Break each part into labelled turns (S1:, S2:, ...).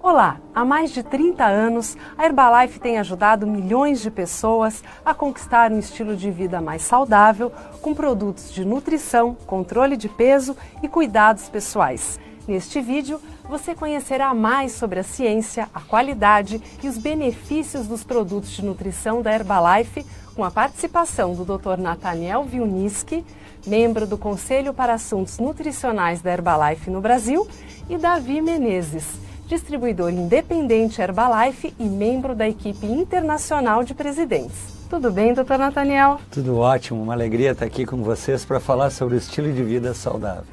S1: Olá! Há mais de 30 anos, a Herbalife tem ajudado milhões de pessoas a conquistar um estilo de vida mais saudável, com produtos de nutrição, controle de peso e cuidados pessoais. Neste vídeo, você conhecerá mais sobre a ciência, a qualidade e os benefícios dos produtos de nutrição da Herbalife, com a participação do Dr. Nathaniel Wilnitzki, membro do Conselho para Assuntos Nutricionais da Herbalife no Brasil, e Davi Menezes, distribuidor independente Herbalife e membro da equipe internacional de presidentes. Tudo bem, Dr. Nathaniel?
S2: Tudo ótimo, uma alegria estar aqui com vocês para falar sobre o estilo de vida saudável.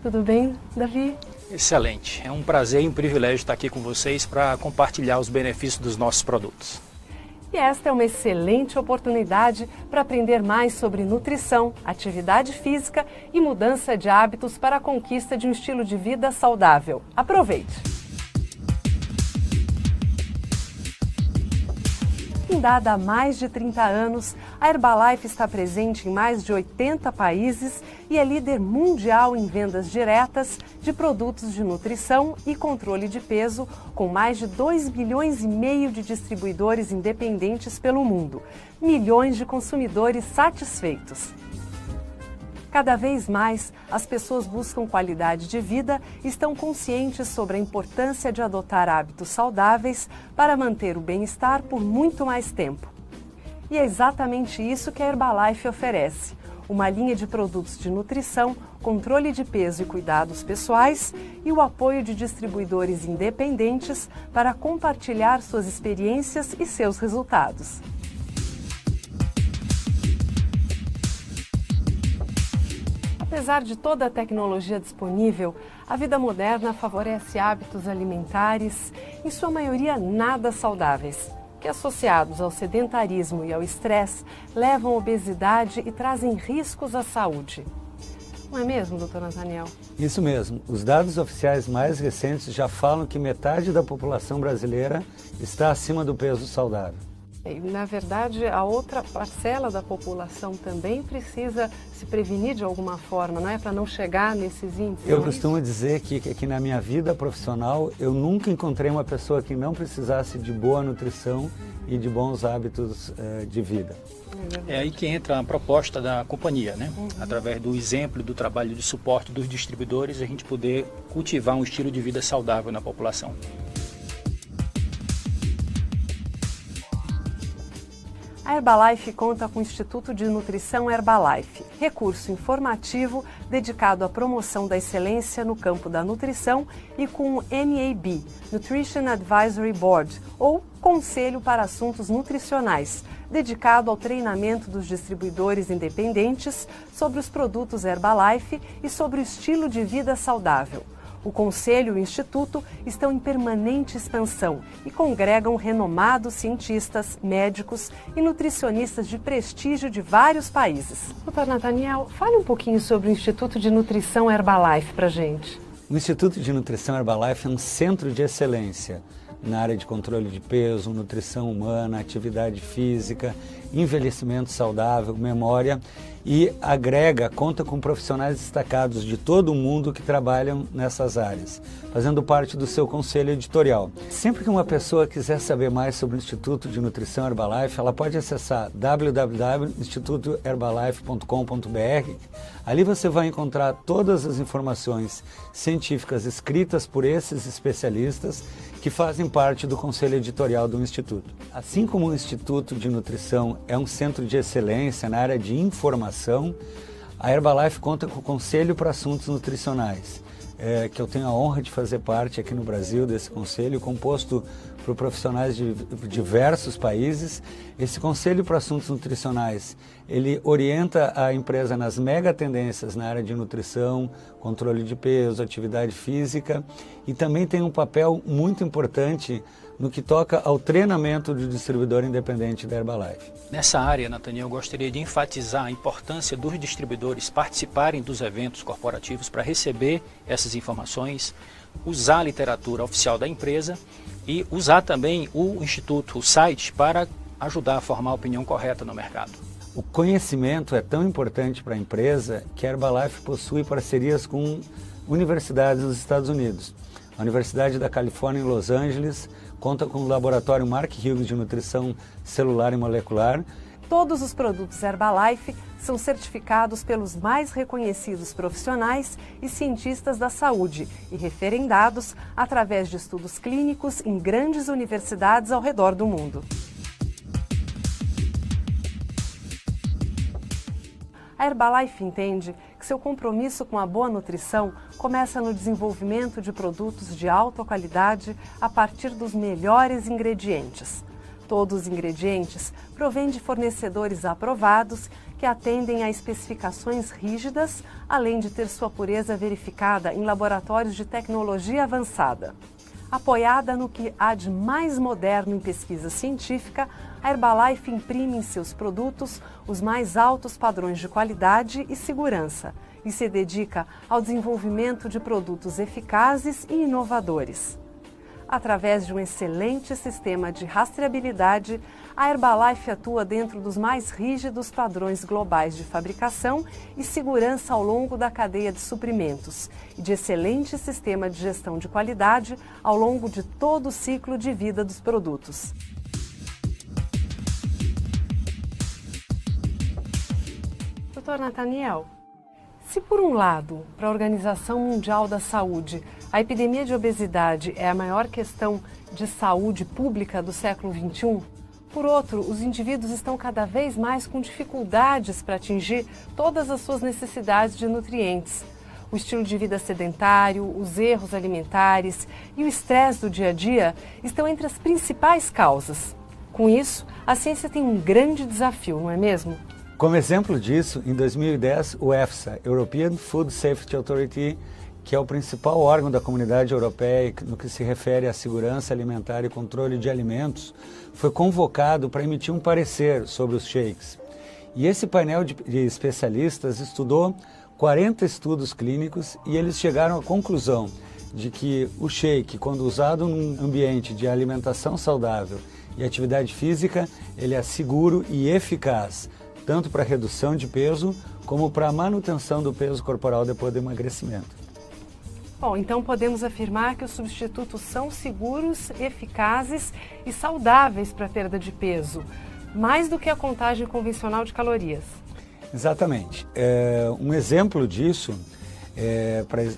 S1: Tudo bem, Davi?
S3: Excelente, é um prazer e um privilégio estar aqui com vocês para compartilhar os benefícios dos nossos produtos.
S1: E esta é uma excelente oportunidade para aprender mais sobre nutrição, atividade física e mudança de hábitos para a conquista de um estilo de vida saudável. Aproveite! Fundada há mais de 30 anos, a Herbalife está presente em mais de 80 países e é líder mundial em vendas diretas de produtos de nutrição e controle de peso, com mais de 2,5 milhões de distribuidores independentes pelo mundo, milhões de consumidores satisfeitos. Cada vez mais, as pessoas buscam qualidade de vida e estão conscientes sobre a importância de adotar hábitos saudáveis para manter o bem-estar por muito mais tempo. E é exatamente isso que a Herbalife oferece: uma linha de produtos de nutrição, controle de peso e cuidados pessoais e o apoio de distribuidores independentes para compartilhar suas experiências e seus resultados. Apesar de toda a tecnologia disponível, a vida moderna favorece hábitos alimentares, em sua maioria nada saudáveis, que associados ao sedentarismo e ao estresse levam à obesidade e trazem riscos à saúde. Não é mesmo, Dr. Nathaniel?
S2: Isso mesmo. Os dados oficiais mais recentes já falam que metade da população brasileira está acima do peso saudável.
S1: E, na verdade, a outra parcela da população também precisa se prevenir de alguma forma, não é? Para não chegar nesses índices.
S2: Eu costumo dizer que na minha vida profissional eu nunca encontrei uma pessoa que não precisasse de boa nutrição e de bons hábitos de vida.
S3: É aí que entra a proposta da companhia, né? Através do exemplo, do trabalho de suporte dos distribuidores, a gente poder cultivar um estilo de vida saudável na população.
S1: A Herbalife conta com o Instituto de Nutrição Herbalife, recurso informativo dedicado à promoção da excelência no campo da nutrição, e com o NAB, Nutrition Advisory Board, ou Conselho para Assuntos Nutricionais, dedicado ao treinamento dos distribuidores independentes sobre os produtos Herbalife e sobre o estilo de vida saudável. O Conselho e o Instituto estão em permanente expansão e congregam renomados cientistas, médicos e nutricionistas de prestígio de vários países. Dr. Nathaniel, fale um pouquinho sobre o Instituto de Nutrição Herbalife para a gente.
S2: O Instituto de Nutrição Herbalife é um centro de excelência na área de controle de peso, nutrição humana, atividade física, envelhecimento saudável, memória, e conta com profissionais destacados de todo o mundo que trabalham nessas áreas, fazendo parte do seu conselho editorial. Sempre que uma pessoa quiser saber mais sobre o Instituto de Nutrição Herbalife, ela pode acessar www.institutoherbalife.com.br. Ali você vai encontrar todas as informações científicas escritas por esses especialistas que fazem parte do conselho editorial do Instituto. Assim como o Instituto de Nutrição é um centro de excelência na área de informação, a Herbalife conta com o Conselho para Assuntos Nutricionais, que eu tenho a honra de fazer parte aqui no Brasil desse conselho, composto por profissionais de diversos países. Esse Conselho para Assuntos Nutricionais, ele orienta a empresa nas mega tendências na área de nutrição, controle de peso, atividade física, e também tem um papel muito importante no que toca ao treinamento do distribuidor independente da Herbalife.
S3: Nessa área, Nathaniel, eu gostaria de enfatizar a importância dos distribuidores participarem dos eventos corporativos para receber essas informações, usar a literatura oficial da empresa e usar também o Instituto, o site, para ajudar a formar a opinião correta no mercado.
S2: O conhecimento é tão importante para a empresa que a Herbalife possui parcerias com universidades nos Estados Unidos. A Universidade da Califórnia em Los Angeles conta com o laboratório Mark Hughes de nutrição celular e molecular.
S1: Todos os produtos Herbalife são certificados pelos mais reconhecidos profissionais e cientistas da saúde e referendados através de estudos clínicos em grandes universidades ao redor do mundo. A Herbalife entende que seu compromisso com a boa nutrição começa no desenvolvimento de produtos de alta qualidade a partir dos melhores ingredientes. Todos os ingredientes provêm de fornecedores aprovados que atendem a especificações rígidas, além de ter sua pureza verificada em laboratórios de tecnologia avançada. Apoiada no que há de mais moderno em pesquisa científica, a Herbalife imprime em seus produtos os mais altos padrões de qualidade e segurança e se dedica ao desenvolvimento de produtos eficazes e inovadores. Através de um excelente sistema de rastreabilidade, a Herbalife atua dentro dos mais rígidos padrões globais de fabricação e segurança ao longo da cadeia de suprimentos e de excelente sistema de gestão de qualidade ao longo de todo o ciclo de vida dos produtos. Dr. Nathaniel, se por um lado, para a Organização Mundial da Saúde, a epidemia de obesidade é a maior questão de saúde pública do século XXI, por outro, os indivíduos estão cada vez mais com dificuldades para atingir todas as suas necessidades de nutrientes. O estilo de vida sedentário, os erros alimentares e o estresse do dia a dia estão entre as principais causas. Com isso, a ciência tem um grande desafio, não é mesmo?
S2: Como exemplo disso, em 2010, o EFSA, European Food Safety Authority, que é o principal órgão da Comunidade Europeia no que se refere à segurança alimentar e controle de alimentos, foi convocado para emitir um parecer sobre os shakes. E esse painel de especialistas estudou 40 estudos clínicos e eles chegaram à conclusão de que o shake, quando usado num ambiente de alimentação saudável e atividade física, ele é seguro e eficaz, tanto para redução de peso como para a manutenção do peso corporal depois do emagrecimento.
S1: Bom, então podemos afirmar que os substitutos são seguros, eficazes e saudáveis para a perda de peso, mais do que a contagem convencional de calorias.
S2: Exatamente. Um exemplo disso,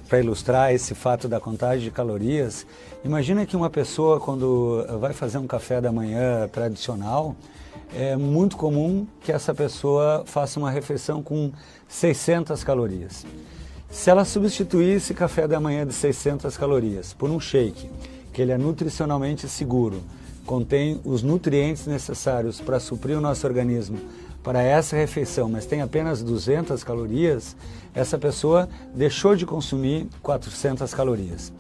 S2: para ilustrar esse fato da contagem de calorias, imagina que uma pessoa, quando vai fazer um café da manhã tradicional, é muito comum que essa pessoa faça uma refeição com 600 calorias. Se ela substituir esse café da manhã de 600 calorias por um shake, que ele é nutricionalmente seguro, contém os nutrientes necessários para suprir o nosso organismo para essa refeição, mas tem apenas 200 calorias, essa pessoa deixou de consumir 400 calorias.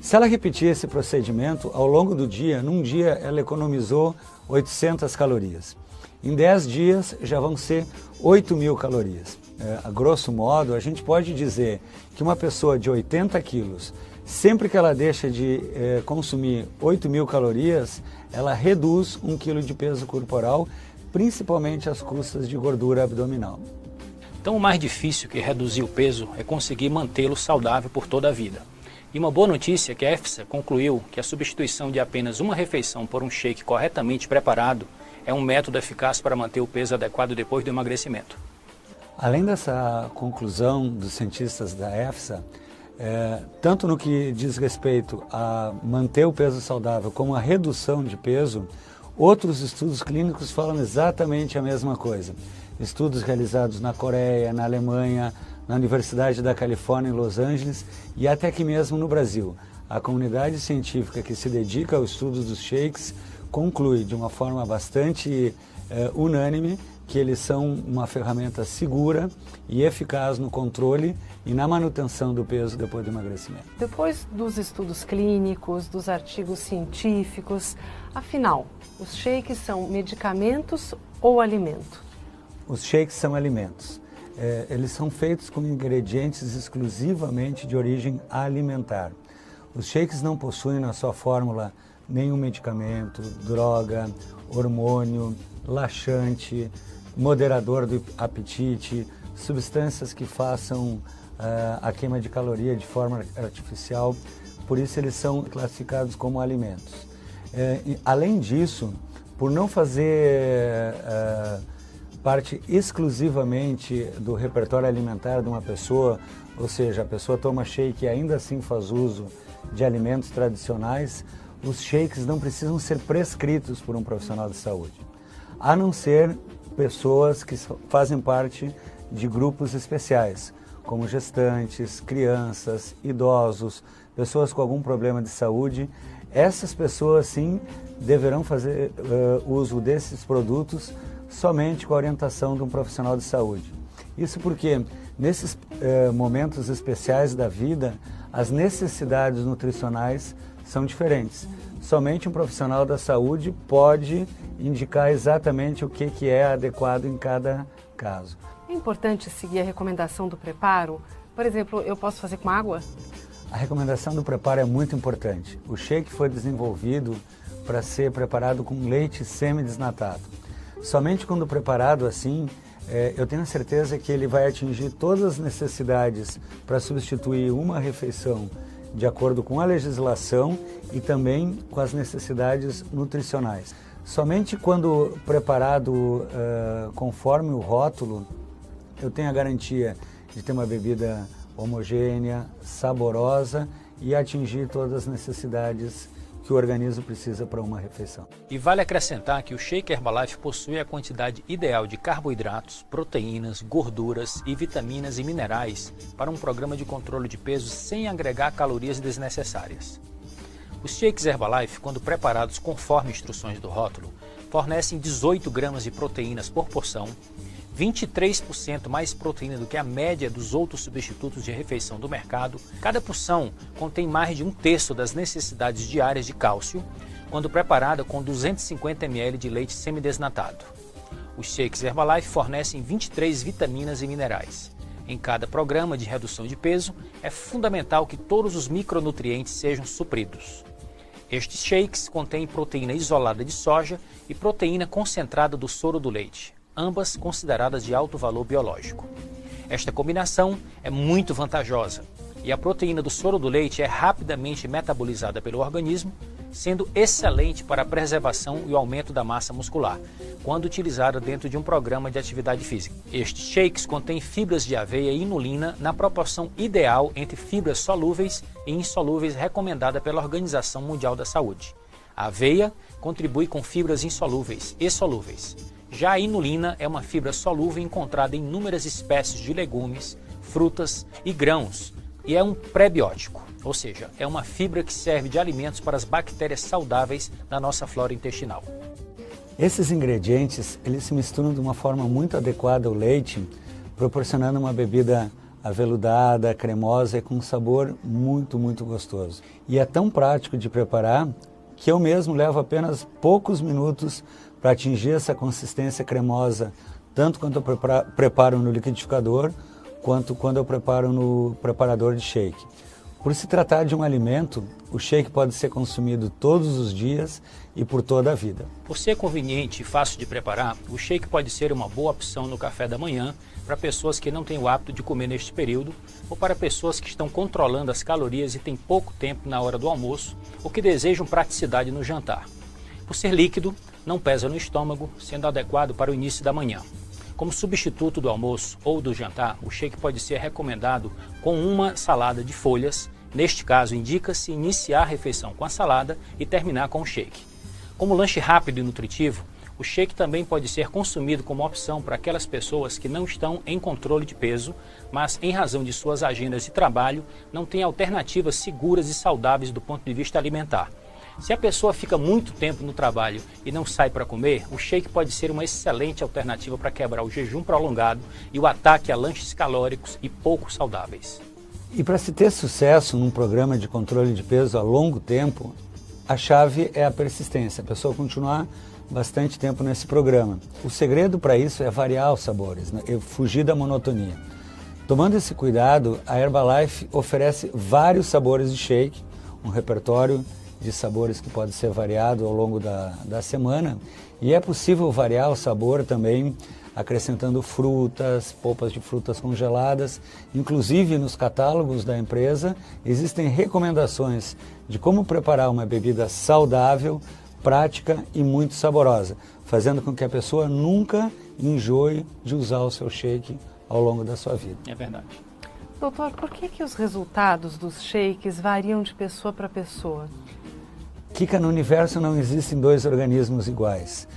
S2: Se ela repetir esse procedimento, ao longo do dia, num dia ela economizou 800 calorias. Em 10 dias já vão ser 8.000 calorias. A grosso modo, a gente pode dizer que uma pessoa de 80 quilos, sempre que ela deixa de consumir 8.000 calorias, ela reduz 1 quilo de peso corporal, principalmente às custas de gordura abdominal.
S3: Então, o mais difícil que reduzir o peso é conseguir mantê-lo saudável por toda a vida. E uma boa notícia é que a EFSA concluiu que a substituição de apenas uma refeição por um shake corretamente preparado é um método eficaz para manter o peso adequado depois do emagrecimento.
S2: Além dessa conclusão dos cientistas da EFSA, tanto no que diz respeito a manter o peso saudável como a redução de peso, outros estudos clínicos falam exatamente a mesma coisa. Estudos realizados na Coreia, na Alemanha, na Universidade da Califórnia em Los Angeles e até aqui mesmo no Brasil. A comunidade científica que se dedica ao estudo dos shakes conclui de uma forma bastante unânime que eles são uma ferramenta segura e eficaz no controle e na manutenção do peso depois do emagrecimento.
S1: Depois dos estudos clínicos, dos artigos científicos, afinal, os shakes são medicamentos ou alimento?
S2: Os shakes são alimentos. Eles são feitos com ingredientes exclusivamente de origem alimentar. Os shakes não possuem na sua fórmula nenhum medicamento, droga, hormônio, laxante, moderador do apetite, substâncias que façam a queima de caloria de forma artificial. por isso eles são classificados como alimentos. Além disso, por não fazer parte exclusivamente do repertório alimentar de uma pessoa, ou seja, a pessoa toma shake e ainda assim faz uso de alimentos tradicionais, os shakes não precisam ser prescritos por um profissional de saúde, a não ser pessoas que fazem parte de grupos especiais, como gestantes, crianças, idosos, pessoas com algum problema de saúde. Essas pessoas, sim, deverão fazer uso desses produtos somente com a orientação de um profissional de saúde. Isso porque, nesses momentos especiais da vida, as necessidades nutricionais são diferentes. Somente um profissional da saúde pode indicar exatamente o que é adequado em cada caso.
S1: É importante seguir a recomendação do preparo? Por exemplo, eu posso fazer com água?
S2: A recomendação do preparo é muito importante. O shake foi desenvolvido para ser preparado com leite semi-desnatado. Somente quando preparado assim, eu tenho certeza que ele vai atingir todas as necessidades para substituir uma refeição de acordo com a legislação e também com as necessidades nutricionais. Somente quando preparado conforme o rótulo, eu tenho a garantia de ter uma bebida homogênea, saborosa e atingir todas as necessidades que o organismo precisa para uma refeição.
S3: E vale acrescentar que o Shake Herbalife possui a quantidade ideal de carboidratos, proteínas, gorduras e vitaminas e minerais para um programa de controle de peso sem agregar calorias desnecessárias. Os Shakes Herbalife, quando preparados conforme instruções do rótulo, fornecem 18 gramas de proteínas por porção, 23% mais proteína do que a média dos outros substitutos de refeição do mercado. Cada porção contém mais de 1/3 das necessidades diárias de cálcio, quando preparada com 250 ml de leite semidesnatado. Os Shakes Herbalife fornecem 23 vitaminas e minerais. Em cada programa de redução de peso, é fundamental que todos os micronutrientes sejam supridos. Estes shakes contêm proteína isolada de soja e proteína concentrada do soro do leite, ambas consideradas de alto valor biológico. Esta combinação é muito vantajosa e a proteína do soro do leite é rapidamente metabolizada pelo organismo, sendo excelente para a preservação e o aumento da massa muscular, quando utilizada dentro de um programa de atividade física. Estes shakes contêm fibras de aveia e inulina na proporção ideal entre fibras solúveis e insolúveis recomendada pela Organização Mundial da Saúde. A aveia contribui com fibras insolúveis e solúveis. Já a inulina é uma fibra solúvel encontrada em inúmeras espécies de legumes, frutas e grãos e é um prebiótico, ou seja, é uma fibra que serve de alimentos para as bactérias saudáveis da nossa flora intestinal.
S2: Esses ingredientes, eles se misturam de uma forma muito adequada ao leite, proporcionando uma bebida aveludada, cremosa e com um sabor muito, muito gostoso. E é tão prático de preparar que eu mesmo levo apenas poucos minutos para atingir essa consistência cremosa, tanto quando eu preparo no liquidificador, quanto quando eu preparo no preparador de shake. Por se tratar de um alimento, o shake pode ser consumido todos os dias e por toda a vida.
S3: Por ser conveniente e fácil de preparar, o shake pode ser uma boa opção no café da manhã para pessoas que não têm o hábito de comer neste período ou para pessoas que estão controlando as calorias e têm pouco tempo na hora do almoço ou que desejam praticidade no jantar. Por ser líquido, não pesa no estômago, sendo adequado para o início da manhã. Como substituto do almoço ou do jantar, o shake pode ser recomendado com uma salada de folhas. Neste caso, indica-se iniciar a refeição com a salada e terminar com o shake. Como lanche rápido e nutritivo, o shake também pode ser consumido como opção para aquelas pessoas que não estão em controle de peso, mas em razão de suas agendas de trabalho, não têm alternativas seguras e saudáveis do ponto de vista alimentar. Se a pessoa fica muito tempo no trabalho e não sai para comer, o shake pode ser uma excelente alternativa para quebrar o jejum prolongado e o ataque a lanches calóricos e pouco saudáveis.
S2: E para se ter sucesso num programa de controle de peso a longo tempo, a chave é a persistência, a pessoa continuar bastante tempo nesse programa. O segredo para isso é variar os sabores, né? Fugir da monotonia. Tomando esse cuidado, a Herbalife oferece vários sabores de shake, um repertório de sabores que pode ser variado ao longo da semana, e é possível variar o sabor também acrescentando frutas, polpas de frutas congeladas. Inclusive nos catálogos da empresa existem recomendações de como preparar uma bebida saudável, prática e muito saborosa, fazendo com que a pessoa nunca enjoe de usar o seu shake ao longo da sua vida.
S3: É verdade.
S1: Doutor, por que os resultados dos shakes variam de pessoa para pessoa?
S2: Kika, no universo não existem dois organismos iguais.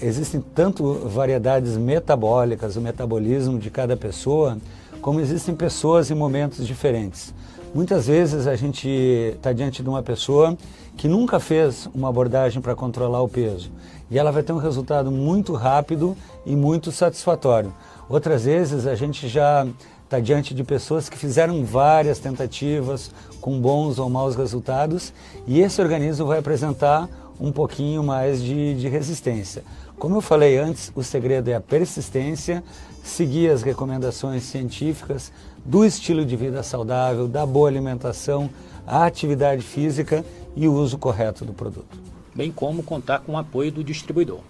S2: Existem tanto variedades metabólicas, o metabolismo de cada pessoa, como existem pessoas em momentos diferentes. Muitas vezes a gente está diante de uma pessoa que nunca fez uma abordagem para controlar o peso e ela vai ter um resultado muito rápido e muito satisfatório. Outras vezes a gente já está diante de pessoas que fizeram várias tentativas com bons ou maus resultados e esse organismo vai apresentar um pouquinho mais de resistência. Como eu falei antes, o segredo é a persistência, seguir as recomendações científicas do estilo de vida saudável, da boa alimentação, a atividade física e o uso correto do produto.
S3: Bem como contar com o apoio do distribuidor.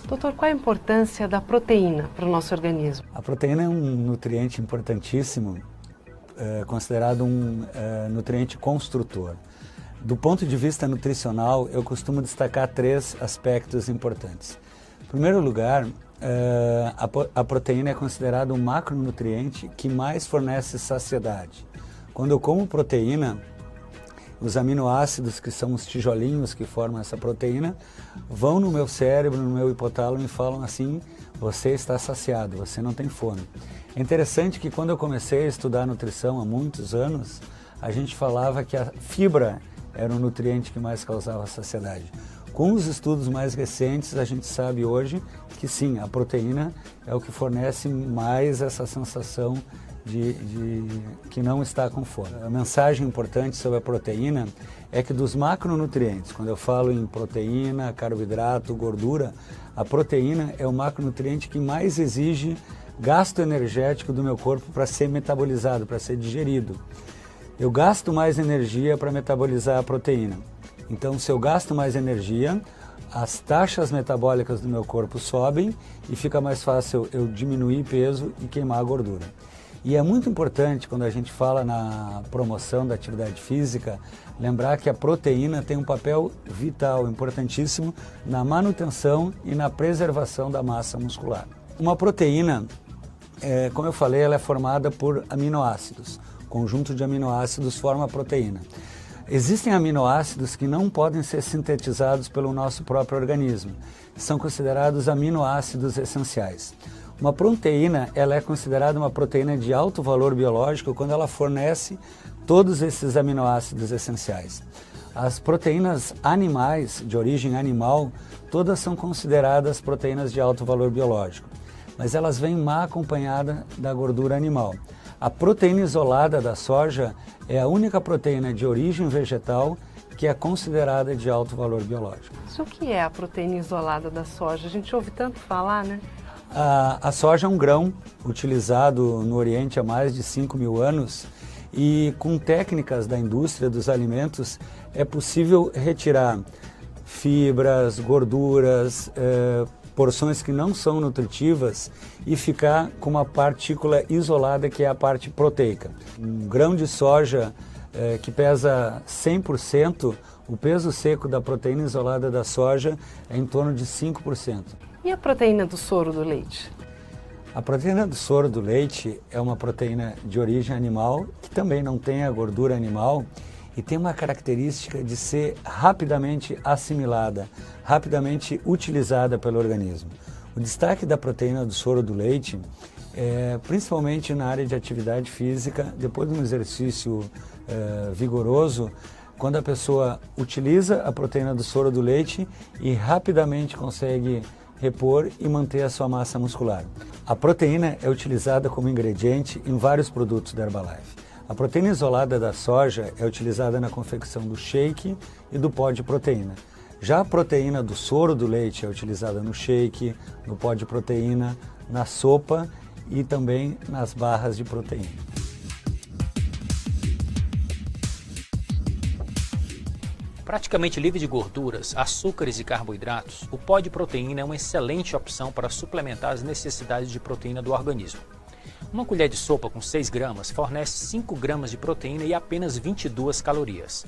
S1: Doutor, qual a importância da proteína para o nosso organismo?
S2: A proteína é um nutriente importantíssimo, considerado um nutriente construtor. Do ponto de vista nutricional, eu costumo destacar 3 aspectos importantes. Em primeiro lugar, a proteína é considerada um macronutriente que mais fornece saciedade. Quando eu como proteína, os aminoácidos, que são os tijolinhos que formam essa proteína, vão no meu cérebro, no meu hipotálamo e falam assim: você está saciado, você não tem fome. É interessante que quando eu comecei a estudar nutrição há muitos anos, a gente falava que a fibra era o nutriente que mais causava saciedade. Com os estudos mais recentes, a gente sabe hoje que sim, a proteína é o que fornece mais essa sensação de que não está com fome. A mensagem importante sobre a proteína é que dos macronutrientes, quando eu falo em proteína, carboidrato, gordura, a proteína é o macronutriente que mais exige gasto energético do meu corpo para ser metabolizado, para ser digerido. Eu gasto mais energia para metabolizar a proteína. Então, se eu gasto mais energia, as taxas metabólicas do meu corpo sobem e fica mais fácil eu diminuir peso e queimar a gordura. E é muito importante, quando a gente fala na promoção da atividade física, lembrar que a proteína tem um papel vital, importantíssimo, na manutenção e na preservação da massa muscular. Uma proteína, como eu falei, ela é formada por aminoácidos. O conjunto de aminoácidos forma a proteína. Existem aminoácidos que não podem ser sintetizados pelo nosso próprio organismo. São considerados aminoácidos essenciais. Uma proteína, ela é considerada uma proteína de alto valor biológico quando ela fornece todos esses aminoácidos essenciais. As proteínas animais, de origem animal, todas são consideradas proteínas de alto valor biológico, mas elas vêm mal acompanhadas da gordura animal. A proteína isolada da soja é a única proteína de origem vegetal que é considerada de alto valor biológico.
S1: Isso o que é a proteína isolada da soja? A gente ouve tanto falar, né?
S2: A soja é um grão utilizado no Oriente há mais de 5.000 anos e com técnicas da indústria dos alimentos é possível retirar fibras, gorduras, porções que não são nutritivas e ficar com uma partícula isolada que é a parte proteica. Um grão de soja que pesa 100%, o peso seco da proteína isolada da soja é em torno de 5%.
S1: E a proteína do soro do leite?
S2: A proteína do soro do leite é uma proteína de origem animal, que também não tem a gordura animal e tem uma característica de ser rapidamente assimilada, rapidamente utilizada pelo organismo. O destaque da proteína do soro do leite é principalmente na área de atividade física, depois de um exercício vigoroso, quando a pessoa utiliza a proteína do soro do leite e rapidamente consegue repor e manter a sua massa muscular. A proteína é utilizada como ingrediente em vários produtos da Herbalife. A proteína isolada da soja é utilizada na confecção do shake e do pó de proteína. Já a proteína do soro do leite é utilizada no shake, no pó de proteína, na sopa e também nas barras de proteína.
S3: Praticamente livre de gorduras, açúcares e carboidratos, o pó de proteína é uma excelente opção para suplementar as necessidades de proteína do organismo. Uma colher de sopa com 6 gramas fornece 5 gramas de proteína e apenas 22 calorias.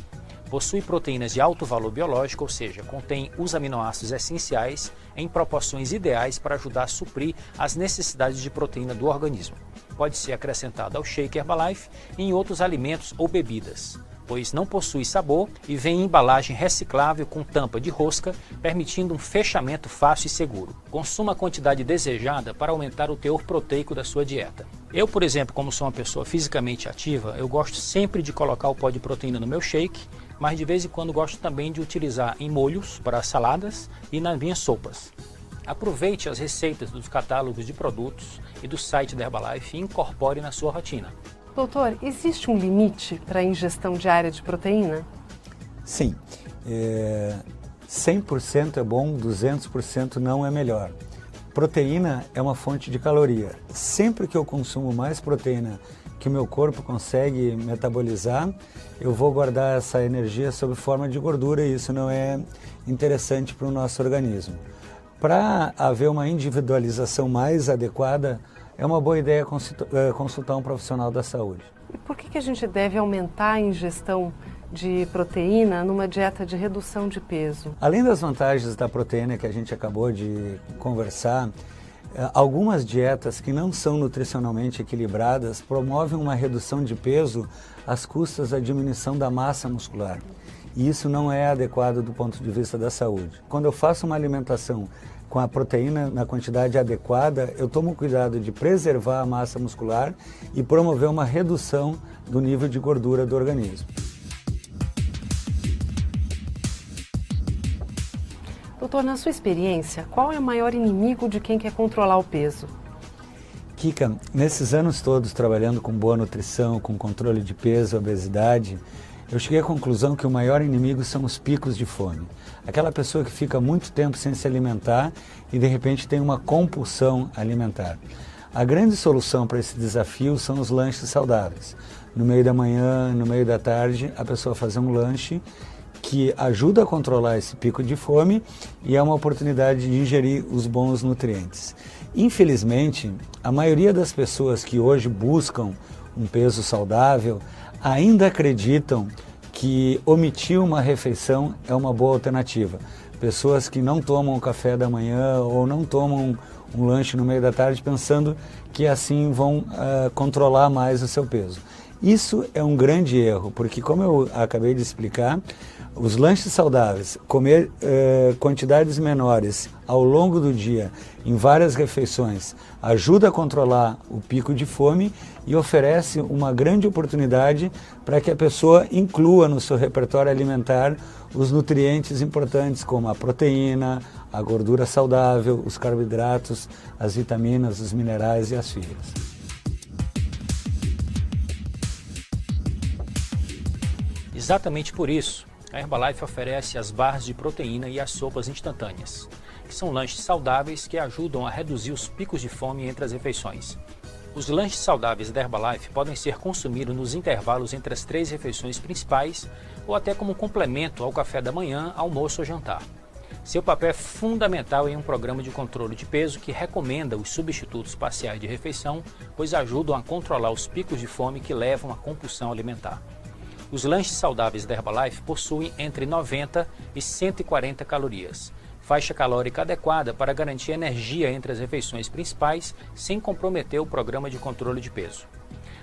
S3: Possui proteínas de alto valor biológico, ou seja, contém os aminoácidos essenciais em proporções ideais para ajudar a suprir as necessidades de proteína do organismo. Pode ser acrescentado ao shake Herbalife e em outros alimentos ou bebidas, pois não possui sabor e vem em embalagem reciclável com tampa de rosca, permitindo um fechamento fácil e seguro. Consuma a quantidade desejada para aumentar o teor proteico da sua dieta. Eu, por exemplo, como sou uma pessoa fisicamente ativa, eu gosto sempre de colocar o pó de proteína no meu shake, mas de vez em quando gosto também de utilizar em molhos para saladas e nas minhas sopas. Aproveite as receitas dos catálogos de produtos e do site da Herbalife e incorpore na sua rotina.
S1: Doutor, existe um limite para a ingestão diária de proteína?
S2: Sim, 100% é bom, 200% não é melhor. Proteína é uma fonte de caloria. Sempre que eu consumo mais proteína que o meu corpo consegue metabolizar, eu vou guardar essa energia sob forma de gordura e isso não é interessante para o nosso organismo. Para haver uma individualização mais adequada, é uma boa ideia consultar um profissional da saúde.
S1: E por que a gente deve aumentar a ingestão de proteína numa dieta de redução de peso?
S2: Além das vantagens da proteína que a gente acabou de conversar, algumas dietas que não são nutricionalmente equilibradas promovem uma redução de peso às custas da diminuição da massa muscular. E isso não é adequado do ponto de vista da saúde. Quando eu faço uma alimentação com a proteína na quantidade adequada, eu tomo cuidado de preservar a massa muscular e promover uma redução do nível de gordura do organismo.
S1: Doutor, na sua experiência, qual é o maior inimigo de quem quer controlar o peso?
S2: Kika, nesses anos todos trabalhando com boa nutrição, com controle de peso, obesidade, eu cheguei à conclusão que o maior inimigo são os picos de fome. Aquela pessoa que fica muito tempo sem se alimentar e de repente tem uma compulsão alimentar. A grande solução para esse desafio são os lanches saudáveis. No meio da manhã, no meio da tarde, a pessoa fazer um lanche que ajuda a controlar esse pico de fome e é uma oportunidade de ingerir os bons nutrientes. Infelizmente, a maioria das pessoas que hoje buscam um peso saudável ainda acreditam que omitir uma refeição é uma boa alternativa. Pessoas que não tomam café da manhã ou não tomam um lanche no meio da tarde pensando que assim vão controlar mais o seu peso. Isso é um grande erro, porque como eu acabei de explicar, os lanches saudáveis, comer quantidades menores ao longo do dia, em várias refeições, ajuda a controlar o pico de fome e oferece uma grande oportunidade para que a pessoa inclua no seu repertório alimentar os nutrientes importantes como a proteína, a gordura saudável, os carboidratos, as vitaminas, os minerais e as fibras.
S3: Exatamente por isso, a Herbalife oferece as barras de proteína e as sopas instantâneas, que são lanches saudáveis que ajudam a reduzir os picos de fome entre as refeições. Os lanches saudáveis da Herbalife podem ser consumidos nos intervalos entre as 3 refeições principais ou até como complemento ao café da manhã, almoço ou jantar. Seu papel é fundamental em um programa de controle de peso que recomenda os substitutos parciais de refeição, pois ajudam a controlar os picos de fome que levam à compulsão alimentar. Os lanches saudáveis da Herbalife possuem entre 90 e 140 calorias, faixa calórica adequada para garantir energia entre as refeições principais sem comprometer o programa de controle de peso.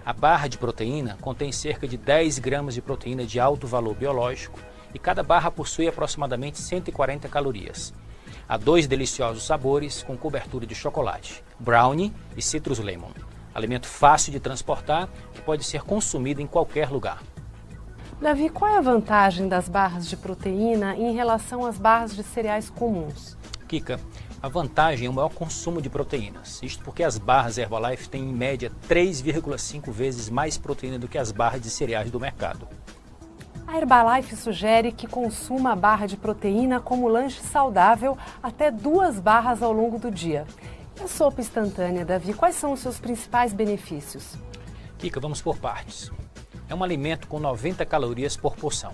S3: A barra de proteína contém cerca de 10 gramas de proteína de alto valor biológico e cada barra possui aproximadamente 140 calorias. Há 2 deliciosos sabores com cobertura de chocolate, brownie e citrus lemon. Alimento fácil de transportar que pode ser consumido em qualquer lugar.
S1: Davi, qual é a vantagem das barras de proteína em relação às barras de cereais comuns?
S3: Kika, a vantagem é o maior consumo de proteínas. Isto porque as barras Herbalife têm em média 3,5 vezes mais proteína do que as barras de cereais do mercado.
S1: A Herbalife sugere que consuma a barra de proteína como lanche saudável até 2 barras ao longo do dia. E a sopa instantânea, Davi, quais são os seus principais benefícios?
S3: Kika, vamos por partes. É um alimento com 90 calorias por porção.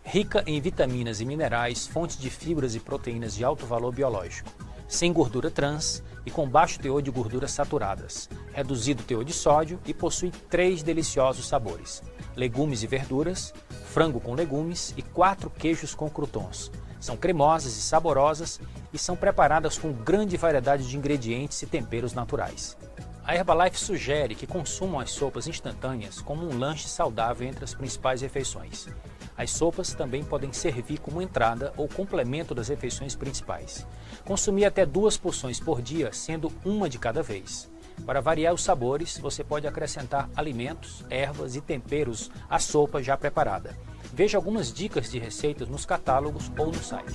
S3: rica em vitaminas e minerais, fontes de fibras e proteínas de alto valor biológico, sem gordura trans e com baixo teor de gorduras saturadas, reduzido teor de sódio e possui 3 deliciosos sabores: legumes e verduras, frango com legumes e 4 queijos com croutons. São cremosas e saborosas e são preparadas com grande variedade de ingredientes e temperos naturais. A Herbalife sugere que consumam as sopas instantâneas como um lanche saudável entre as principais refeições. As sopas também podem servir como entrada ou complemento das refeições principais. Consumir até 2 porções por dia, sendo uma de cada vez. Para variar os sabores, você pode acrescentar alimentos, ervas e temperos à sopa já preparada. Veja algumas dicas de receitas nos catálogos ou no site.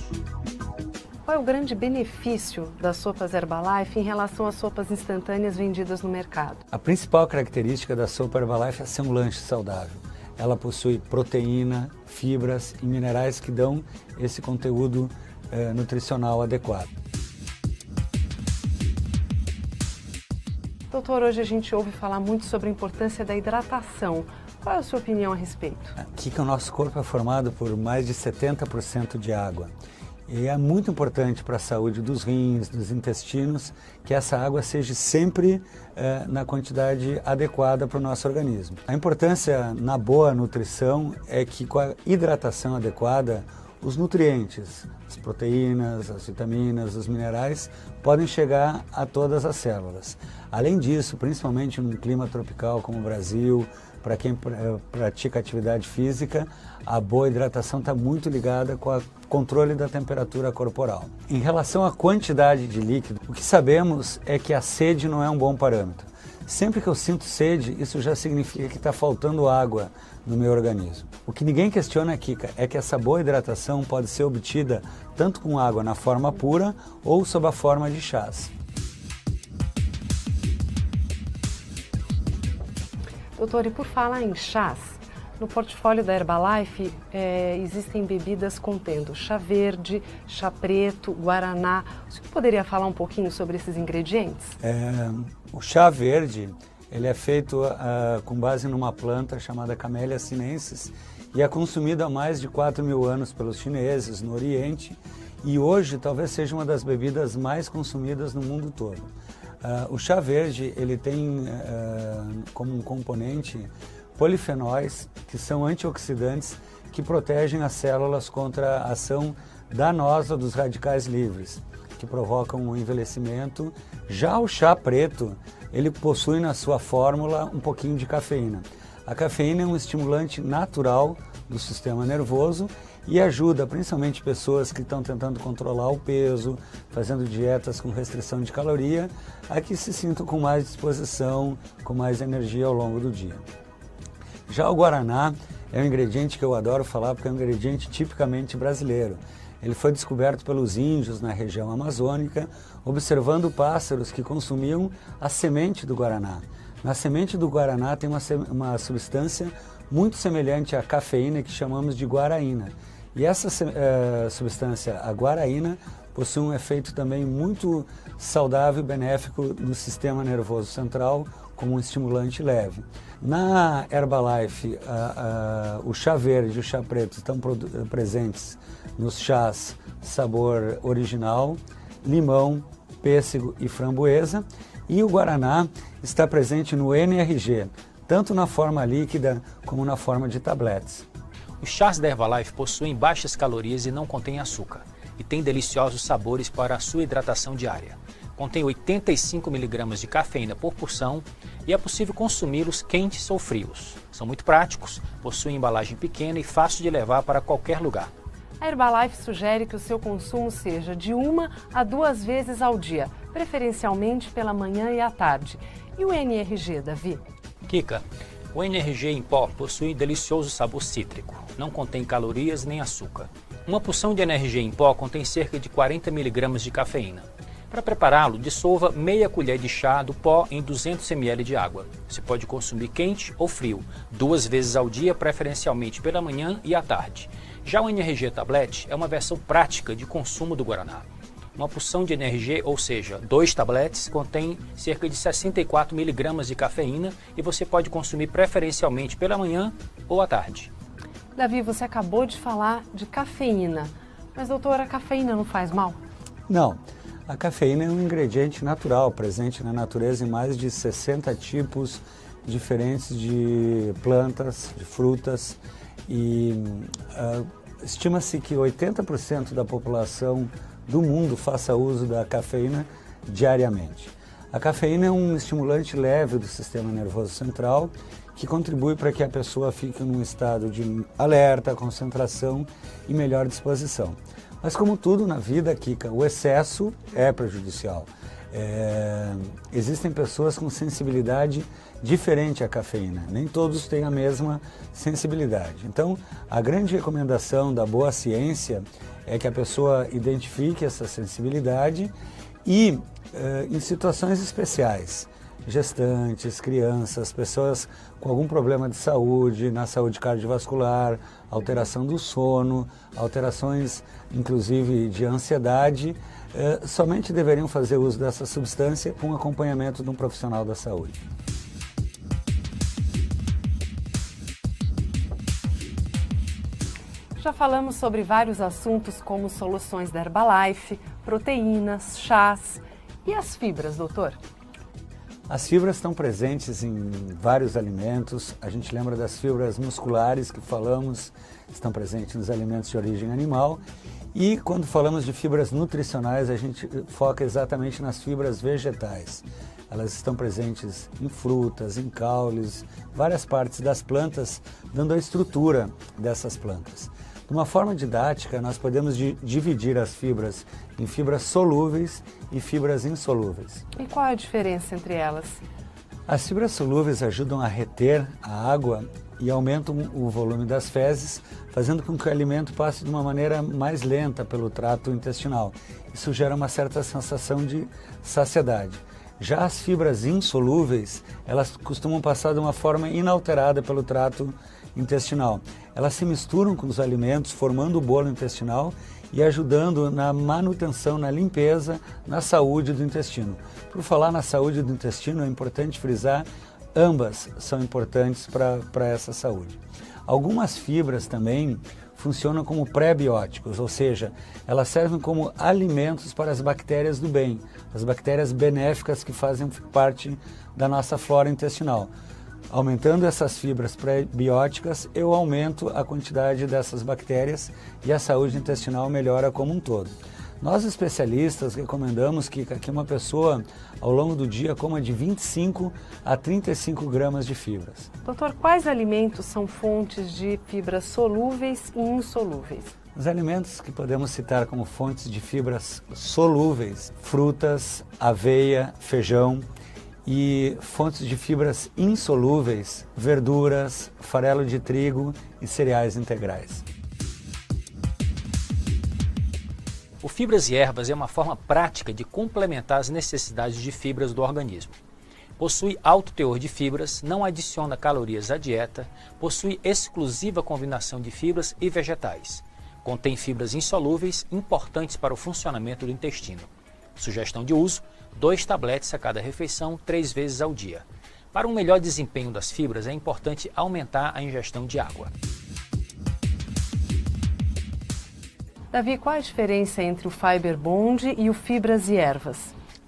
S1: Qual é o grande benefício das sopas Herbalife em relação às sopas instantâneas vendidas no mercado?
S2: A principal característica da sopa Herbalife é ser um lanche saudável. Ela possui proteína, fibras e minerais que dão esse conteúdo nutricional adequado.
S1: Doutor, hoje a gente ouve falar muito sobre a importância da hidratação. Qual é a sua opinião a respeito?
S2: Aqui que o nosso corpo é formado por mais de 70% de água. E é muito importante para a saúde dos rins, dos intestinos, que essa água seja sempre na quantidade adequada para o nosso organismo. A importância na boa nutrição é que com a hidratação adequada, os nutrientes, as proteínas, as vitaminas, os minerais podem chegar a todas as células. Além disso, principalmente num clima tropical como o Brasil, para quem pratica atividade física, a boa hidratação está muito ligada com o controle da temperatura corporal. Em relação à quantidade de líquido, o que sabemos é que a sede não é um bom parâmetro. Sempre que eu sinto sede, isso já significa que está faltando água no meu organismo. O que ninguém questiona aqui é que essa boa hidratação pode ser obtida tanto com água na forma pura ou sob a forma de chás.
S1: Doutor, e por falar em chás, no portfólio da Herbalife existem bebidas contendo chá verde, chá preto, guaraná. O senhor poderia falar um pouquinho sobre esses ingredientes?
S2: O chá verde ele é feito com base numa planta chamada Camellia sinensis e é consumido há mais de 4.000 anos pelos chineses no Oriente e hoje talvez seja uma das bebidas mais consumidas no mundo todo. O chá verde ele tem como um componente polifenóis, que são antioxidantes que protegem as células contra a ação danosa dos radicais livres, que provocam o envelhecimento. Já o chá preto, ele possui na sua fórmula um pouquinho de cafeína. A cafeína é um estimulante natural do sistema nervoso e ajuda principalmente pessoas que estão tentando controlar o peso, fazendo dietas com restrição de caloria, a que se sintam com mais disposição, com mais energia ao longo do dia. Já o guaraná é um ingrediente que eu adoro falar porque é um ingrediente tipicamente brasileiro. Ele foi descoberto pelos índios na região amazônica, observando pássaros que consumiam a semente do guaraná. Na semente do guaraná tem uma substância muito semelhante à cafeína que chamamos de guaraína. E essa substância, a guaraína, possui um efeito também muito saudável e benéfico no sistema nervoso central, como um estimulante leve. Na Herbalife, o chá verde e o chá preto estão presentes nos chás sabor original, limão, pêssego e framboesa, e o guaraná está presente no NRG, tanto na forma líquida como na forma de tabletes.
S3: Os chás da Herbalife possuem baixas calorias e não contêm açúcar, e têm deliciosos sabores para a sua hidratação diária. Contém 85 mg de cafeína por porção e é possível consumi-los quentes ou frios. São muito práticos, possuem embalagem pequena e fácil de levar para qualquer lugar.
S1: A Herbalife sugere que o seu consumo seja de 1 a 2 vezes ao dia, preferencialmente pela manhã e à tarde. E o NRG, Davi?
S3: Kika, o NRG em pó possui delicioso sabor cítrico, não contém calorias nem açúcar. Uma porção de NRG em pó contém cerca de 40 mg de cafeína. Para prepará-lo, dissolva meia colher de chá do pó em 200 ml de água. Você pode consumir quente ou frio, 2 vezes ao dia, preferencialmente pela manhã e à tarde. Já o NRG Tablet é uma versão prática de consumo do guaraná. Uma porção de NRG, ou seja, 2 tabletes, contém cerca de 64 mg de cafeína e você pode consumir preferencialmente pela manhã ou à tarde.
S1: Davi, você acabou de falar de cafeína, mas doutor, a cafeína não faz mal?
S2: Não, a cafeína é um ingrediente natural, presente na natureza em mais de 60 tipos diferentes de plantas, de frutas, e estima-se que 80% da população do mundo faça uso da cafeína diariamente. A cafeína é um estimulante leve do sistema nervoso central que contribui para que a pessoa fique num estado de alerta, concentração e melhor disposição. Mas como tudo na vida, Kika, o excesso é prejudicial. Existem pessoas com sensibilidade diferente à cafeína, nem todos têm a mesma sensibilidade. Então, a grande recomendação da boa ciência é que a pessoa identifique essa sensibilidade e, em situações especiais, gestantes, crianças, pessoas com algum problema de saúde, na saúde cardiovascular, alteração do sono, alterações inclusive de ansiedade, somente deveriam fazer uso dessa substância com acompanhamento de um profissional da saúde.
S1: Já falamos sobre vários assuntos como soluções da Herbalife, proteínas, chás e as fibras, doutor?
S2: As fibras estão presentes em vários alimentos. A gente lembra das fibras musculares que falamos, estão presentes nos alimentos de origem animal. E quando falamos de fibras nutricionais, a gente foca exatamente nas fibras vegetais. Elas estão presentes em frutas, em caules, várias partes das plantas, dando a estrutura dessas plantas. De uma forma didática, nós podemos dividir as fibras em fibras solúveis e fibras insolúveis.
S1: E qual é a diferença entre elas?
S2: As fibras solúveis ajudam a reter a água e aumentam o volume das fezes, fazendo com que o alimento passe de uma maneira mais lenta pelo trato intestinal. Isso gera uma certa sensação de saciedade. Já as fibras insolúveis, elas costumam passar de uma forma inalterada pelo trato intestinal. Elas se misturam com os alimentos, formando o bolo intestinal e ajudando na manutenção, na limpeza, na saúde do intestino. Por falar na saúde do intestino, é importante frisar, ambas são importantes para essa saúde. Algumas fibras também funcionam como pré-bióticos, ou seja, elas servem como alimentos para as bactérias do bem, as bactérias benéficas que fazem parte da nossa flora intestinal. Aumentando essas fibras pré-bióticas, eu aumento a quantidade dessas bactérias e a saúde intestinal melhora como um todo. Nós especialistas recomendamos que uma pessoa ao longo do dia coma de 25 a 35 gramas de fibras.
S1: Doutor, quais alimentos são fontes de fibras solúveis e insolúveis?
S2: Os alimentos que podemos citar como fontes de fibras solúveis, frutas, aveia, feijão, e fontes de fibras insolúveis, verduras, farelo de trigo e cereais integrais.
S3: O Fibras e Ervas é uma forma prática de complementar as necessidades de fibras do organismo. Possui alto teor de fibras, não adiciona calorias à dieta, possui exclusiva combinação de fibras e vegetais. Contém fibras insolúveis importantes para o funcionamento do intestino. Sugestão de uso: 2 tabletes a cada refeição, 3 vezes ao dia. Para um melhor desempenho das fibras, é importante aumentar a ingestão de água.
S1: Davi, qual a diferença entre o Fiber Bond e o Fibras e Ervas?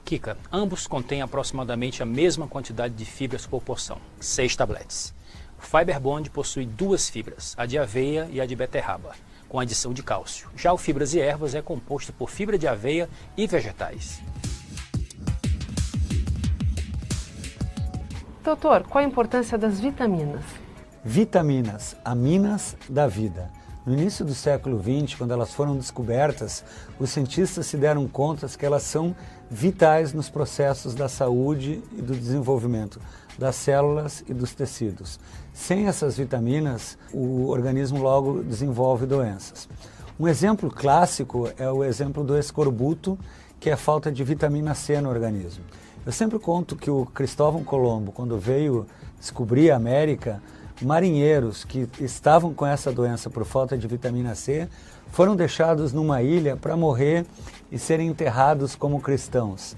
S3: Kika, ambos contêm aproximadamente a mesma quantidade de fibras por porção, 6 tabletes. O Fiber Bond possui 2 fibras, a de aveia e a de beterraba, com adição de cálcio. Já o Fibras e Ervas é composto por fibra de aveia e vegetais.
S1: Doutor, qual a importância das vitaminas?
S2: Vitaminas, aminas da vida. No início do século XX, quando elas foram descobertas, os cientistas se deram conta que elas são vitais nos processos da saúde e do desenvolvimento das células e dos tecidos. Sem essas vitaminas, o organismo logo desenvolve doenças. Um exemplo clássico é o exemplo do escorbuto, que é a falta de vitamina C no organismo. Eu sempre conto que o Cristóvão Colombo, quando veio descobrir a América, marinheiros que estavam com essa doença por falta de vitamina C foram deixados numa ilha para morrer e serem enterrados como cristãos.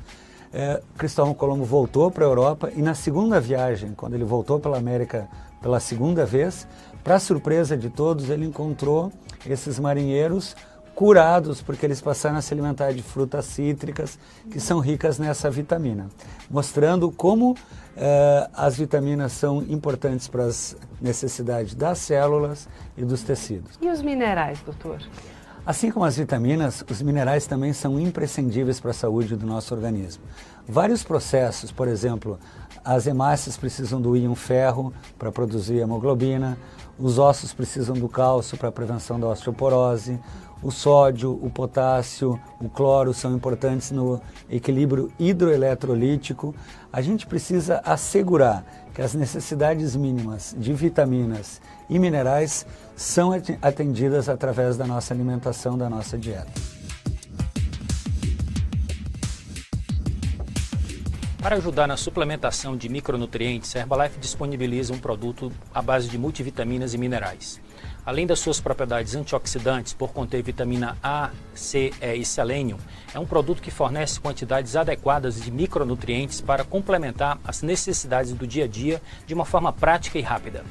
S2: Cristóvão Colombo voltou para a Europa e na segunda viagem, quando ele voltou pela América pela segunda vez, para surpresa de todos, ele encontrou esses marinheiros curados porque eles passaram a se alimentar de frutas cítricas que são ricas nessa vitamina, mostrando como as vitaminas são importantes para as necessidades das células e dos tecidos.
S1: E os minerais, doutor?
S2: Assim como as vitaminas, os minerais também são imprescindíveis para a saúde do nosso organismo. Vários processos, por exemplo, as hemácias precisam do íon ferro para produzir hemoglobina, os ossos precisam do cálcio para a prevenção da osteoporose, o sódio, o potássio, o cloro são importantes no equilíbrio hidroeletrolítico. A gente precisa assegurar que as necessidades mínimas de vitaminas e minerais são atendidas através da nossa alimentação, da nossa dieta.
S3: Para ajudar na suplementação de micronutrientes, a Herbalife disponibiliza um produto à base de multivitaminas e minerais. Além das suas propriedades antioxidantes, por conter vitamina A, C, E e selênio, é um produto que fornece quantidades adequadas de micronutrientes para complementar as necessidades do dia a dia de uma forma prática e rápida.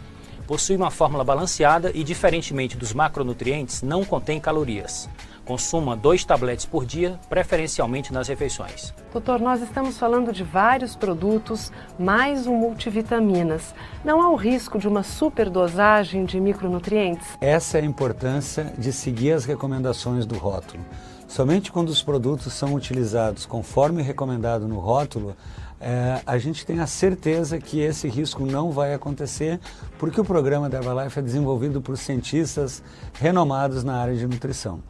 S3: Possui uma fórmula balanceada e, diferentemente dos macronutrientes, não contém calorias. Consuma 2 tabletes por dia, preferencialmente nas refeições.
S1: Doutor, nós estamos falando de vários produtos, mais um multivitaminas. Não há o risco de uma superdosagem de micronutrientes?
S2: Essa é a importância de seguir as recomendações do rótulo. Somente quando os produtos são utilizados conforme recomendado no rótulo, a gente tem a certeza que esse risco não vai acontecer, porque o programa da Herbalife é desenvolvido por cientistas renomados na área de nutrição.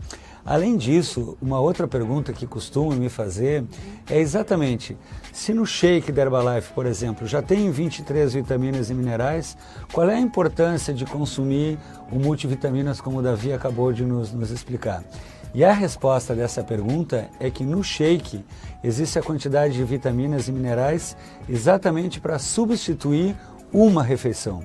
S2: Além disso, uma outra pergunta que costumam me fazer é exatamente, se no shake da Herbalife, por exemplo, já tem 23 vitaminas e minerais, qual é a importância de consumir o multivitaminas como o Davi acabou de nos explicar? E a resposta dessa pergunta é que no shake existe a quantidade de vitaminas e minerais exatamente para substituir uma refeição.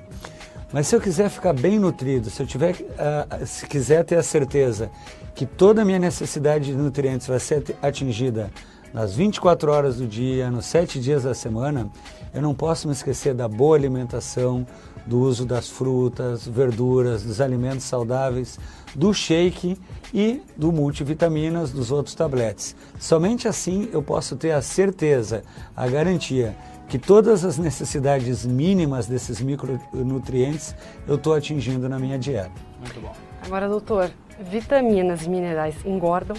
S2: Mas se eu quiser ficar bem nutrido, se quiser ter a certeza que toda a minha necessidade de nutrientes vai ser atingida nas 24 horas do dia, nos 7 dias da semana, eu não posso me esquecer da boa alimentação, do uso das frutas, verduras, dos alimentos saudáveis, do shake e do multivitaminas, dos outros tabletes. Somente assim eu posso ter a certeza, a garantia, que todas as necessidades mínimas desses micronutrientes eu estou atingindo na minha dieta.
S3: Muito bom.
S1: Agora, doutor, vitaminas e minerais engordam?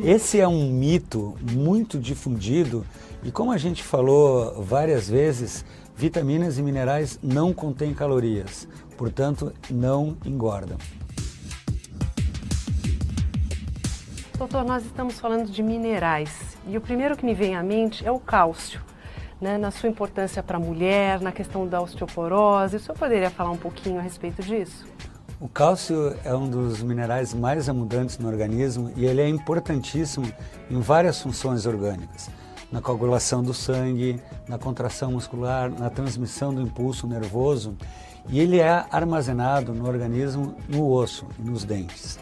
S2: Esse é um mito muito difundido e, como a gente falou várias vezes, vitaminas e minerais não contêm calorias, portanto não engordam.
S1: Doutor, nós estamos falando de minerais e o primeiro que me vem à mente é o cálcio. Na sua importância para a mulher, na questão da osteoporose. O senhor poderia falar um pouquinho a respeito disso?
S2: O cálcio é um dos minerais mais abundantes no organismo e ele é importantíssimo em várias funções orgânicas. Na coagulação do sangue, na contração muscular, na transmissão do impulso nervoso, e ele é armazenado no organismo, no osso e nos dentes.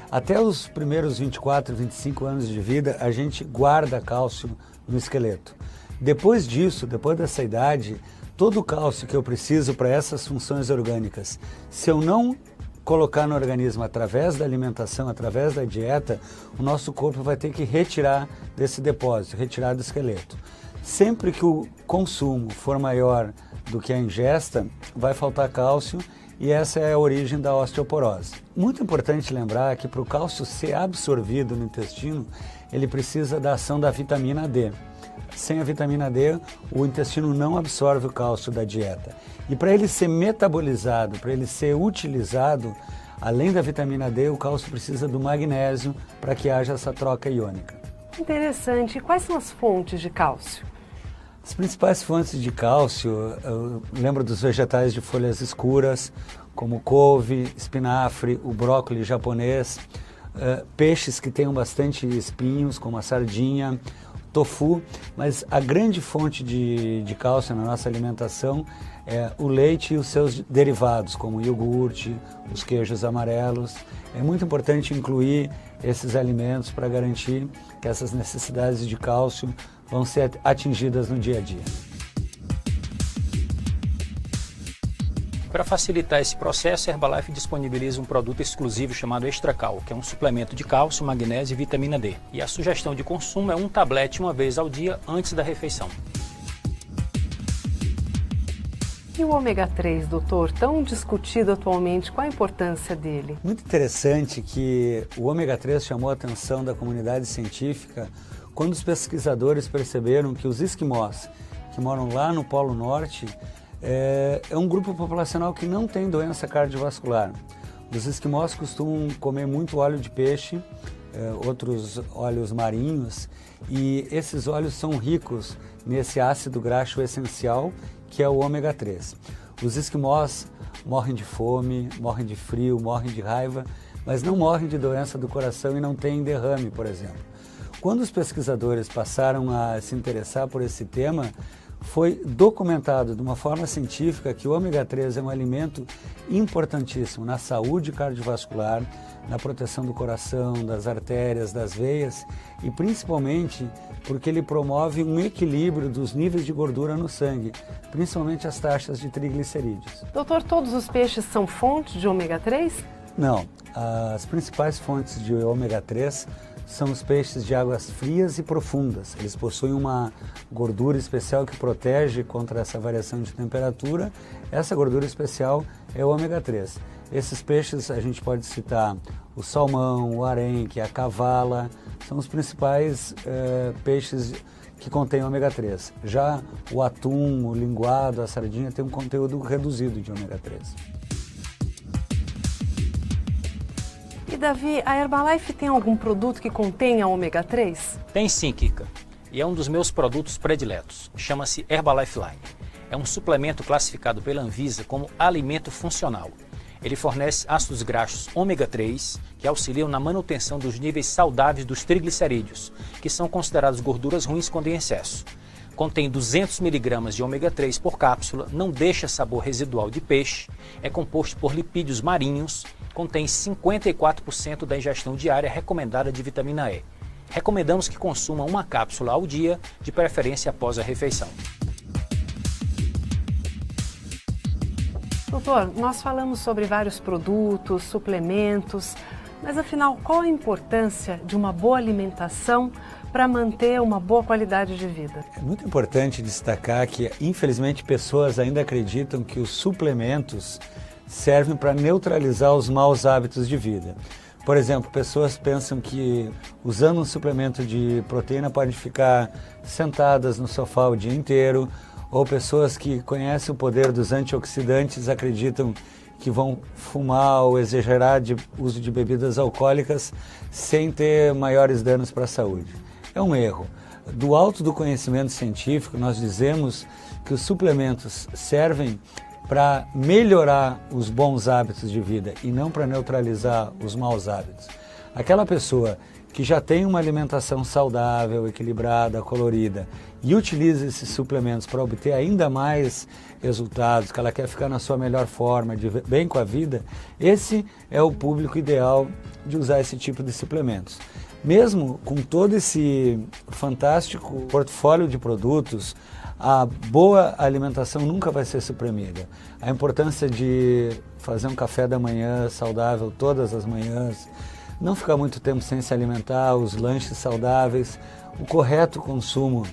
S2: Até os primeiros 24, 25 anos de vida, a gente guarda cálcio no esqueleto. Depois disso, depois dessa idade, todo o cálcio que eu preciso para essas funções orgânicas, se eu não colocar no organismo através da alimentação, através da dieta, o nosso corpo vai ter que retirar desse depósito, retirar do esqueleto. Sempre que o consumo for maior do que a ingesta, vai faltar cálcio e essa é a origem da osteoporose. Muito importante lembrar que para o cálcio ser absorvido no intestino, ele precisa da ação da vitamina D. Sem a vitamina D, o intestino não absorve o cálcio da dieta. E para ele ser metabolizado, para ele ser utilizado, além da vitamina D, o cálcio precisa do magnésio para que haja essa troca iônica.
S1: Interessante. E quais são as fontes de cálcio?
S2: As principais fontes de cálcio, eu lembro dos vegetais de folhas escuras, como couve, espinafre, o brócolis japonês, peixes que tenham bastante espinhos, como a sardinha, tofu, mas a grande fonte de cálcio na nossa alimentação é o leite e os seus derivados, como o iogurte, os queijos amarelos. É muito importante incluir esses alimentos para garantir que essas necessidades de cálcio vão ser atingidas no dia a dia.
S3: Para facilitar esse processo, a Herbalife disponibiliza um produto exclusivo chamado Extra Cal, que é um suplemento de cálcio, magnésio e vitamina D. E a sugestão de consumo é um tablete uma vez ao dia antes da refeição.
S1: E o ômega 3, doutor, tão discutido atualmente, qual a importância dele?
S2: Muito interessante que o ômega 3 chamou a atenção da comunidade científica quando os pesquisadores perceberam que os esquimós, que moram lá no Polo Norte, é um grupo populacional que não tem doença cardiovascular. Os esquimós costumam comer muito óleo de peixe, outros óleos marinhos, e esses óleos são ricos nesse ácido graxo essencial, que é o ômega 3. Os esquimós morrem de fome, morrem de frio, morrem de raiva, mas não morrem de doença do coração e não têm derrame, por exemplo. Quando os pesquisadores passaram a se interessar por esse tema, foi documentado de uma forma científica que o ômega 3 é um alimento importantíssimo na saúde cardiovascular, na proteção do coração, das artérias, das veias e principalmente porque ele promove um equilíbrio dos níveis de gordura no sangue, principalmente as taxas de triglicerídeos.
S1: Doutor, todos os peixes são fontes de ômega 3?
S2: Não, as principais fontes de ômega 3 são os peixes de águas frias e profundas. Eles possuem uma gordura especial que protege contra essa variação de temperatura. Essa gordura especial é o ômega 3. Esses peixes a gente pode citar o salmão, o arenque, a cavala, são os principais peixes que contêm ômega 3. Já o atum, o linguado, a sardinha tem um conteúdo reduzido de ômega 3.
S1: E Davi, a Herbalife tem algum produto que contenha ômega 3?
S3: Tem sim, Kika. E é um dos meus produtos prediletos. Chama-se Herbalife Line. É um suplemento classificado pela Anvisa como alimento funcional. Ele fornece ácidos graxos ômega 3, que auxiliam na manutenção dos níveis saudáveis dos triglicerídeos, que são considerados gorduras ruins quando em excesso. Contém 200 mg de ômega 3 por cápsula, não deixa sabor residual de peixe, é composto por lipídios marinhos, contém 54% da ingestão diária recomendada de vitamina E. Recomendamos que consuma uma cápsula ao dia, de preferência após a refeição.
S1: Doutor, nós falamos sobre vários produtos, suplementos, mas afinal, qual a importância de uma boa alimentação para manter uma boa qualidade de vida?
S2: É muito importante destacar que, infelizmente, pessoas ainda acreditam que os suplementos servem para neutralizar os maus hábitos de vida. Por exemplo, pessoas pensam que usando um suplemento de proteína podem ficar sentadas no sofá o dia inteiro, ou pessoas que conhecem o poder dos antioxidantes acreditam que vão fumar ou exagerar de uso de bebidas alcoólicas sem ter maiores danos para a saúde. É um erro. Do alto do conhecimento científico, nós dizemos que os suplementos servem para melhorar os bons hábitos de vida e não para neutralizar os maus hábitos. Aquela pessoa que já tem uma alimentação saudável, equilibrada, colorida e utiliza esses suplementos para obter ainda mais resultados, que ela quer ficar na sua melhor forma, de bem com a vida, esse é o público ideal de usar esse tipo de suplementos. Mesmo com todo esse fantástico portfólio de produtos, a boa alimentação nunca vai ser suprimida. A importância de fazer um café da manhã saudável todas as manhãs, não ficar muito tempo sem se alimentar, os lanches saudáveis, o correto consumo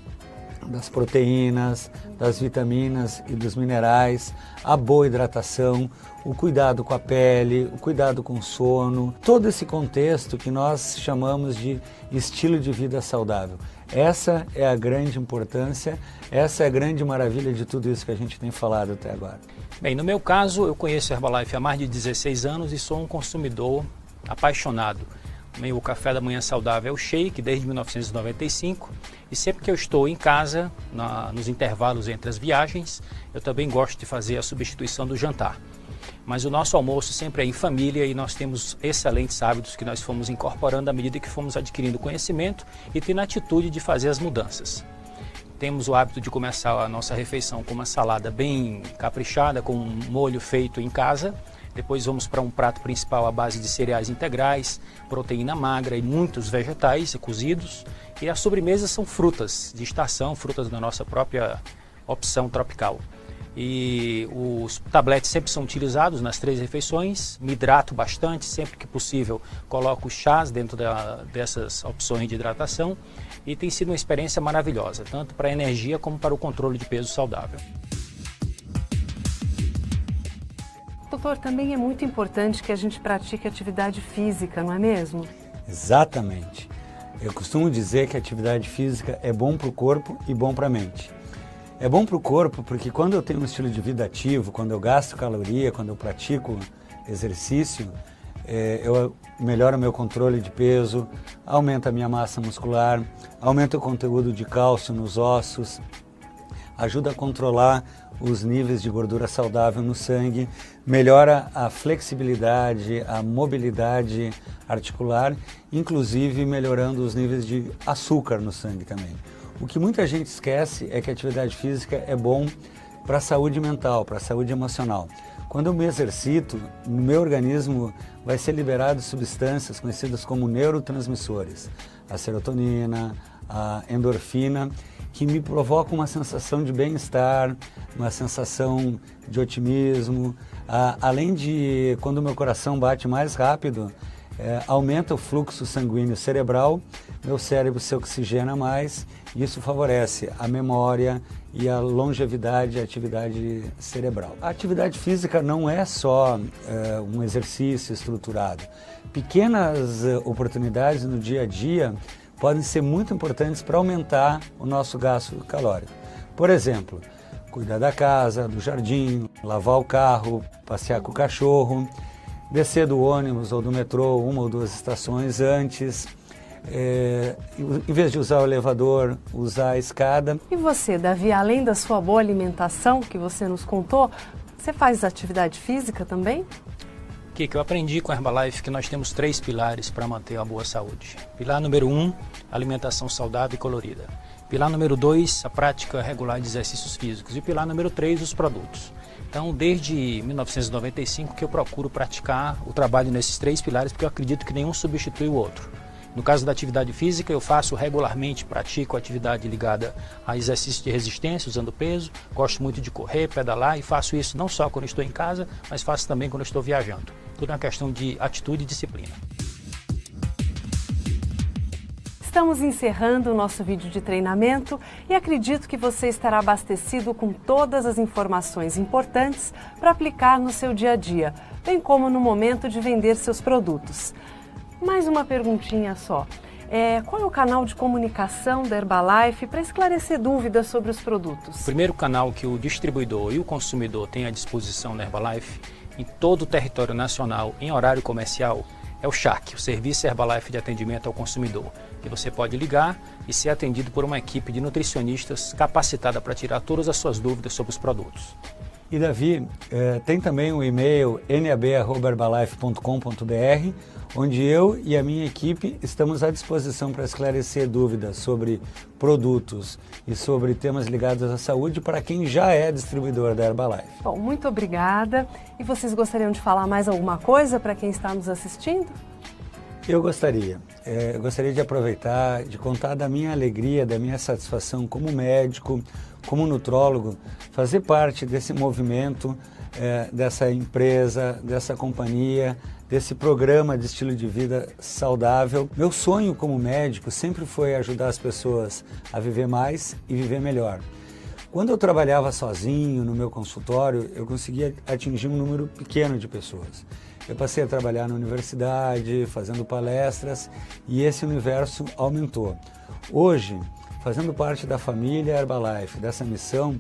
S2: das proteínas, das vitaminas e dos minerais, a boa hidratação, o cuidado com a pele, o cuidado com o sono, todo esse contexto que nós chamamos de estilo de vida saudável. Essa é a grande importância, essa é a grande maravilha de tudo isso que a gente tem falado até agora.
S3: Bem, no meu caso, eu conheço a Herbalife há mais de 16 anos e sou um consumidor apaixonado. O café da manhã saudável é o shake desde 1995 e sempre que eu estou em casa, nos intervalos entre as viagens, eu também gosto de fazer a substituição do jantar. Mas o nosso almoço sempre é em família e nós temos excelentes hábitos que nós fomos incorporando à medida que fomos adquirindo conhecimento e tendo a atitude de fazer as mudanças. Temos o hábito de começar a nossa refeição com uma salada bem caprichada, com um molho feito em casa. Depois vamos para um prato principal à base de cereais integrais, proteína magra e muitos vegetais cozidos. E as sobremesas são frutas de estação, frutas da nossa própria opção tropical. E os tabletes sempre são utilizados nas 3 refeições. Me hidrato bastante, sempre que possível coloco chás dentro dessas opções de hidratação. E tem sido uma experiência maravilhosa, tanto para a energia como para o controle de peso saudável.
S1: Doutor, também é muito importante que a gente pratique atividade física, não é mesmo?
S2: Exatamente. Eu costumo dizer que a atividade física é bom para o corpo e bom para a mente. É bom para o corpo porque quando eu tenho um estilo de vida ativo, quando eu gasto caloria, quando eu pratico exercício, eu melhoro o meu controle de peso, aumenta a minha massa muscular, aumenta o conteúdo de cálcio nos ossos, ajuda a controlar os níveis de gordura saudável no sangue, melhora a flexibilidade, a mobilidade articular, inclusive melhorando os níveis de açúcar no sangue também. O que muita gente esquece é que a atividade física é bom para a saúde mental, para a saúde emocional. Quando eu me exercito, no meu organismo vai ser liberado substâncias conhecidas como neurotransmissores, a serotonina, a endorfina, que me provocam uma sensação de bem-estar, uma sensação de otimismo, além de, quando o meu coração bate mais rápido, aumenta o fluxo sanguíneo cerebral, meu cérebro se oxigena mais e isso favorece a memória e a longevidade e a atividade cerebral. A atividade física não é só um exercício estruturado. Pequenas oportunidades no dia a dia podem ser muito importantes para aumentar o nosso gasto calórico. Por exemplo, cuidar da casa, do jardim, lavar o carro, passear com o cachorro, descer do ônibus ou do metrô 1 ou 2 estações antes, em vez de usar o elevador, usar a escada.
S1: E você, Davi, além da sua boa alimentação que você nos contou, você faz atividade física também?
S3: Que eu aprendi com a Herbalife que nós temos 3 pilares para manter a boa saúde. Pilar número 1, alimentação saudável e colorida. Pilar número 2, a prática regular de exercícios físicos. E pilar número 3, os produtos. Então, desde 1995 que eu procuro praticar o trabalho nesses 3 pilares, porque eu acredito que nenhum substitui o outro. No caso da atividade física, eu faço regularmente, pratico atividade ligada a exercício de resistência, usando peso. Gosto muito de correr, pedalar e faço isso não só quando estou em casa, mas faço também quando estou viajando. Tudo é uma questão de atitude e disciplina.
S1: Estamos encerrando o nosso vídeo de treinamento e acredito que você estará abastecido com todas as informações importantes para aplicar no seu dia a dia, bem como no momento de vender seus produtos. Mais uma perguntinha só. Qual é o canal de comunicação da Herbalife para esclarecer dúvidas sobre os produtos?
S3: O primeiro canal que o distribuidor e o consumidor têm à disposição na Herbalife, em todo o território nacional, em horário comercial, é o CHAC, o Serviço Herbalife de Atendimento ao Consumidor, que você pode ligar e ser atendido por uma equipe de nutricionistas capacitada para tirar todas as suas dúvidas sobre os produtos.
S2: E Davi, tem também o e-mail nab@herbalife.com.br, onde eu e a minha equipe estamos à disposição para esclarecer dúvidas sobre produtos e sobre temas ligados à saúde para quem já é distribuidor da Herbalife.
S1: Bom, muito obrigada. E vocês gostariam de falar mais alguma coisa para quem está nos assistindo?
S2: Eu gostaria de aproveitar, de contar da minha alegria, da minha satisfação como médico, como nutrólogo, fazer parte desse movimento, dessa empresa, dessa companhia, desse programa de estilo de vida saudável. Meu sonho como médico sempre foi ajudar as pessoas a viver mais e viver melhor. Quando eu trabalhava sozinho no meu consultório, eu conseguia atingir um número pequeno de pessoas. Eu passei a trabalhar na universidade, fazendo palestras, e esse universo aumentou. Hoje, fazendo parte da família Herbalife, dessa missão,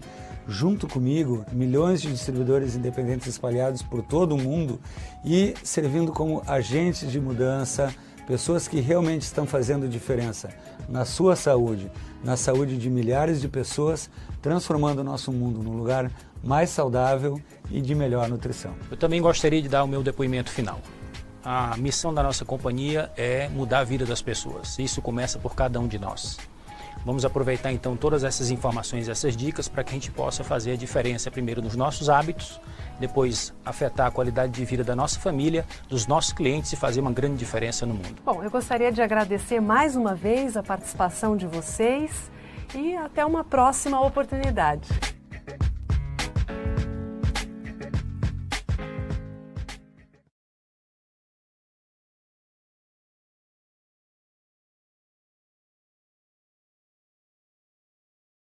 S2: junto comigo, milhões de distribuidores independentes espalhados por todo o mundo e servindo como agentes de mudança, pessoas que realmente estão fazendo diferença na sua saúde, na saúde de milhares de pessoas, transformando o nosso mundo num lugar mais saudável e de melhor nutrição.
S3: Eu também gostaria de dar o meu depoimento final. A missão da nossa companhia é mudar a vida das pessoas. Isso começa por cada um de nós. Vamos aproveitar então todas essas informações, essas dicas, para que a gente possa fazer a diferença primeiro nos nossos hábitos, depois afetar a qualidade de vida da nossa família, dos nossos clientes e fazer uma grande diferença no mundo.
S1: Bom, eu gostaria de agradecer mais uma vez a participação de vocês e até uma próxima oportunidade.